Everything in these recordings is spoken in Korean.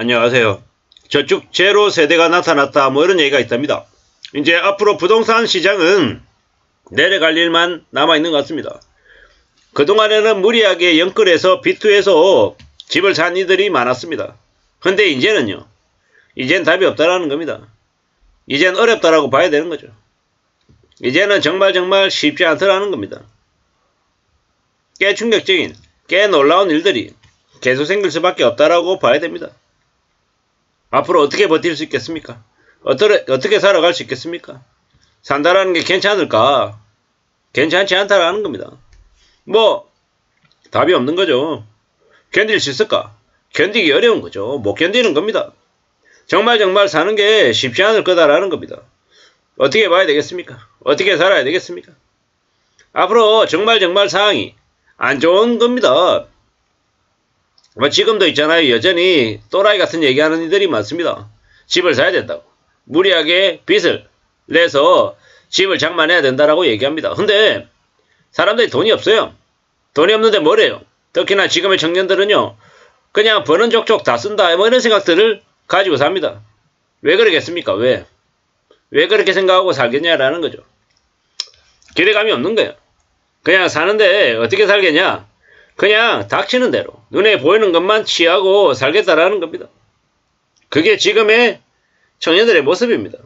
안녕하세요. 저축 제로 세대가 나타났다 뭐 이런 얘기가 있답니다. 이제 앞으로 부동산 시장은 내려갈 일만 남아있는 것 같습니다. 그동안에는 무리하게 연끌해서 비투해서 집을 산 이들이 많았습니다. 근데 이제는요. 이젠 답이 없다라는 겁니다. 이젠 어렵다라고 봐야 되는 거죠. 이제는 정말 쉽지 않더라는 겁니다. 꽤 충격적인, 꽤 놀라운 일들이 계속 생길 수밖에 없다라고 봐야 됩니다. 앞으로 어떻게 버틸 수 있겠습니까? 어떻게 살아갈 수 있겠습니까? 산다라는 게 괜찮을까? 괜찮지 않다라는 겁니다. 뭐 답이 없는 거죠. 견딜 수 있을까? 견디기 어려운 거죠. 못 견디는 겁니다. 정말 사는 게 쉽지 않을 거다라는 겁니다. 어떻게 봐야 되겠습니까? 어떻게 살아야 되겠습니까? 앞으로 정말 상황이 안 좋은 겁니다. 뭐 지금도 있잖아요. 여전히 또라이 같은 얘기하는 이들이 많습니다. 집을 사야 된다고. 무리하게 빚을 내서 집을 장만해야 된다라고 얘기합니다. 근데 사람들이 돈이 없어요. 돈이 없는데 뭐래요? 특히나 지금의 청년들은요. 그냥 버는 족족 다 쓴다. 뭐 이런 생각들을 가지고 삽니다. 왜 그러겠습니까? 왜 그렇게 생각하고 살겠냐라는 거죠. 기대감이 없는 거예요. 그냥 사는데 어떻게 살겠냐? 그냥 닥치는 대로 눈에 보이는 것만 취하고 살겠다라는 겁니다. 그게 지금의 청년들의 모습입니다.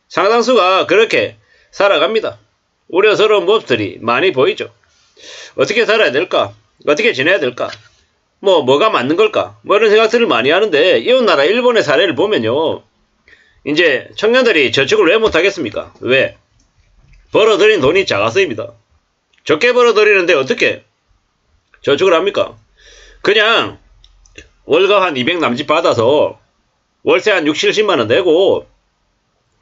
상당수가 그렇게 살아갑니다. 우려스러운 모습들이 많이 보이죠. 어떻게 살아야 될까? 어떻게 지내야 될까? 뭐가 맞는 걸까? 뭐 이런 생각들을 많이 하는데 이웃나라 일본의 사례를 보면요. 이제 청년들이 저축을 왜 못하겠습니까? 왜? 벌어들인 돈이 작아서입니다. 적게 벌어들이는데 어떻게 저축을 합니까? 그냥 월급 한 200 남짓 받아서 월세 한 60, 70만원 내고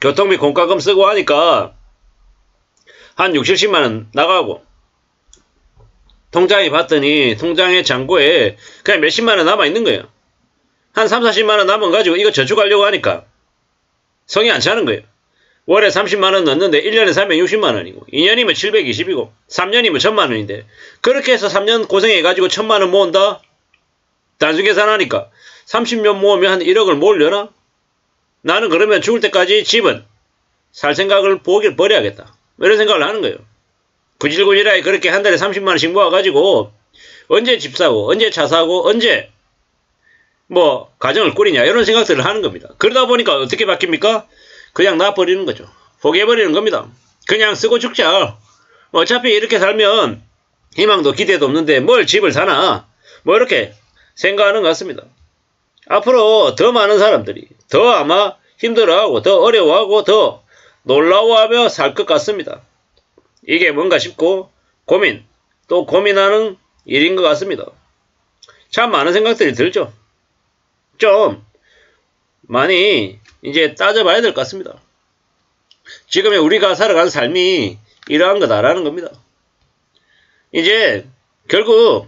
교통비 공과금 쓰고 하니까 한 60, 70만원 나가고 통장에 봤더니 통장의 잔고에 그냥 몇십만원 남아있는 거예요. 한 3, 40만원 남은 가지고 이거 저축하려고 하니까 성이 안 차는 거예요. 월에 30만원 넣는데 1년에 360만원이고 2년이면 720이고 3년이면 1000만원인데 그렇게 해서 3년 고생해가지고 1000만원 모은다? 단순 계산하니까 30년 모으면 한 1억을 모으려나? 나는 그러면 죽을 때까지 집은 살 생각을 버려야겠다. 이런 생각을 하는 거예요. 구질구질하게 그렇게 한 달에 30만원씩 모아가지고 언제 집 사고 언제 차 사고 언제 뭐 가정을 꾸리냐 이런 생각들을 하는 겁니다. 그러다 보니까 어떻게 바뀝니까? 그냥 놔버리는 거죠. 포기해버리는 겁니다. 그냥 쓰고 죽자. 어차피 이렇게 살면 희망도 기대도 없는데 뭘 집을 사나 뭐 이렇게 생각하는 것 같습니다. 앞으로 더 많은 사람들이 더 아마 힘들어하고 더 어려워하고 더 놀라워하며 살 것 같습니다. 이게 뭔가 싶고 또 고민하는 일인 것 같습니다. 참 많은 생각들이 들죠. 좀 많이 이제 따져봐야 될 것 같습니다. 지금의 우리가 살아가는 삶이 이러한 거다라는 겁니다. 이제 결국요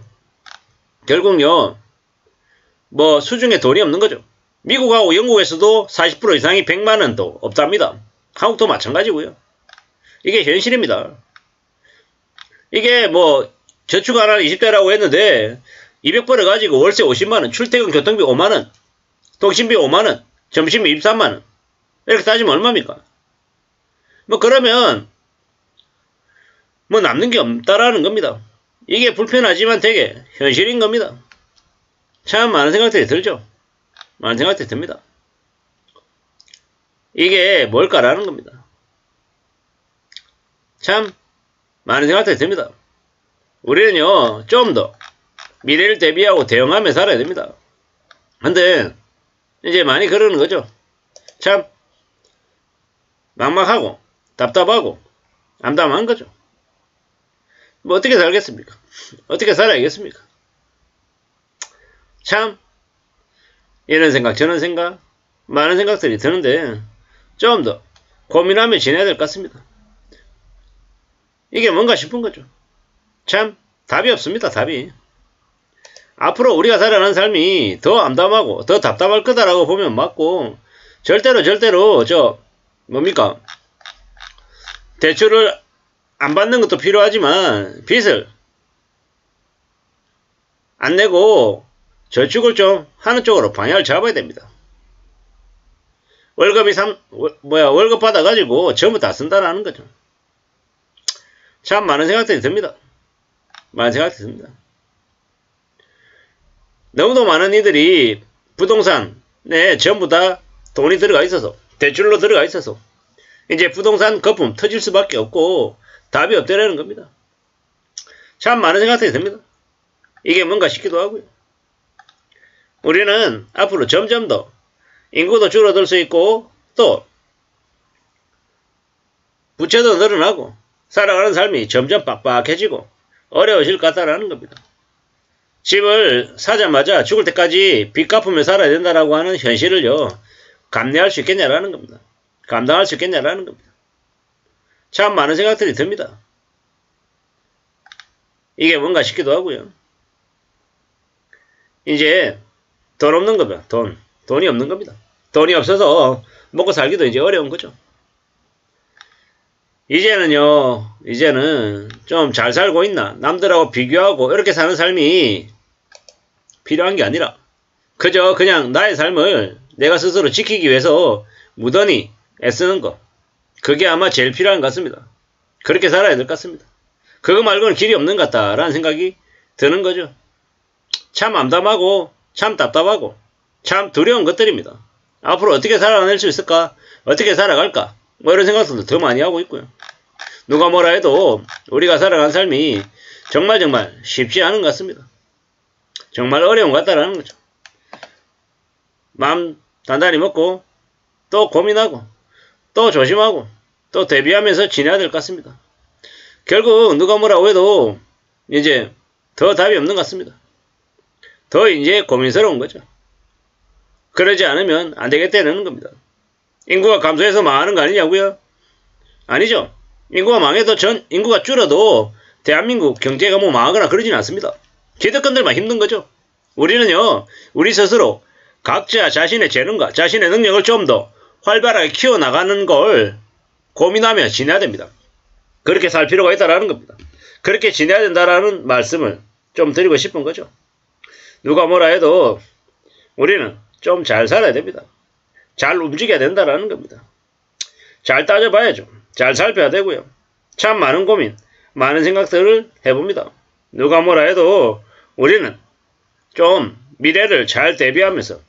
뭐 수중에 돈이 없는 거죠. 미국하고 영국에서도 40% 이상이 100만원도 없답니다. 한국도 마찬가지고요. 이게 현실입니다. 이게 뭐 저축 하나 20대라고 했는데 200벌어 가지고 월세 50만원, 출퇴근 교통비 5만원, 통신비 5만원, 점심비 23만원 이렇게 따지면 얼마입니까? 뭐 그러면 뭐 남는 게 없다라는 겁니다. 이게 불편하지만 되게 현실인 겁니다. 참 많은 생각들이 들죠. 많은 생각들이 듭니다. 이게 뭘까라는 겁니다. 참 많은 생각들이 듭니다. 우리는요 좀 더 미래를 대비하고 대응하며 살아야 됩니다. 근데 이제 많이 그러는 거죠. 참 막막하고 답답하고 암담한 거죠. 뭐 어떻게 살겠습니까? 어떻게 살아야겠습니까? 참 이런 생각 저런 생각 많은 생각들이 드는데 좀 더 고민하며 지내야 될 것 같습니다. 이게 뭔가 싶은 거죠. 참 답이 없습니다. 답이. 앞으로 우리가 살아가는 삶이 더 암담하고 더 답답할 거다라고 보면 맞고 절대로 뭡니까? 대출을 안 받는 것도 필요하지만 빚을 안 내고 저축을 좀 하는 쪽으로 방향을 잡아야 됩니다. 월급 받아가지고 전부 다 쓴다라는 거죠. 참 많은 생각들이 듭니다. 많은 생각들이 듭니다. 너무도 많은 이들이 부동산에 전부 다 돈이 들어가 있어서, 대출로 들어가 있어서, 이제 부동산 거품 터질 수밖에 없고, 답이 없다라는 겁니다. 참 많은 생각들이 듭니다. 이게 뭔가 싶기도 하고요. 우리는 앞으로 점점 더 인구도 줄어들 수 있고, 또 부채도 늘어나고, 살아가는 삶이 점점 빡빡해지고 어려워질 것 같다라는 겁니다. 집을 사자마자 죽을 때까지 빚 갚으며 살아야 된다라고 하는 현실을요, 감내할 수 있겠냐라는 겁니다. 감당할 수 있겠냐라는 겁니다. 참 많은 생각들이 듭니다. 이게 뭔가 싶기도 하고요. 이제 돈 없는 겁니다. 돈이 없는 겁니다. 돈이 없어서 먹고 살기도 이제 어려운 거죠. 이제는 좀 잘 살고 있나, 남들하고 비교하고 이렇게 사는 삶이 필요한 게 아니라 그저 그냥 나의 삶을 내가 스스로 지키기 위해서 무던히 애쓰는 거, 그게 아마 제일 필요한 것 같습니다. 그렇게 살아야 될 것 같습니다. 그거 말고는 길이 없는 것 같다라는 생각이 드는 거죠. 참 암담하고 참 답답하고 참 두려운 것들입니다. 앞으로 어떻게 살아낼 수 있을까? 어떻게 살아갈까? 뭐 이런 생각들도 더 많이 하고 있고요. 누가 뭐라 해도 우리가 살아가는 삶이 정말 쉽지 않은 것 같습니다. 정말 어려운 것 같다라는 거죠. 마음 단단히 먹고 또 고민하고 또 조심하고 또 대비하면서 지내야 될 것 같습니다. 결국 누가 뭐라고 해도 이제 더 답이 없는 것 같습니다. 더 이제 고민스러운 거죠. 그러지 않으면 안 되겠다는 겁니다. 인구가 감소해서 망하는 거 아니냐고요? 아니죠. 인구가 망해도 인구가 줄어도 대한민국 경제가 뭐 망하거나 그러진 않습니다. 기득권들만 힘든 거죠. 우리는요, 우리 스스로 각자 자신의 재능과 자신의 능력을 좀 더 활발하게 키워나가는 걸 고민하며 지내야 됩니다. 그렇게 살 필요가 있다라는 겁니다. 그렇게 지내야 된다라는 말씀을 좀 드리고 싶은 거죠. 누가 뭐라 해도 우리는 좀 잘 살아야 됩니다. 잘 움직여야 된다라는 겁니다. 잘 따져봐야죠. 잘 살펴야 되고요. 참 많은 고민, 많은 생각들을 해봅니다. 누가 뭐라 해도 우리는 좀 미래를 잘 대비하면서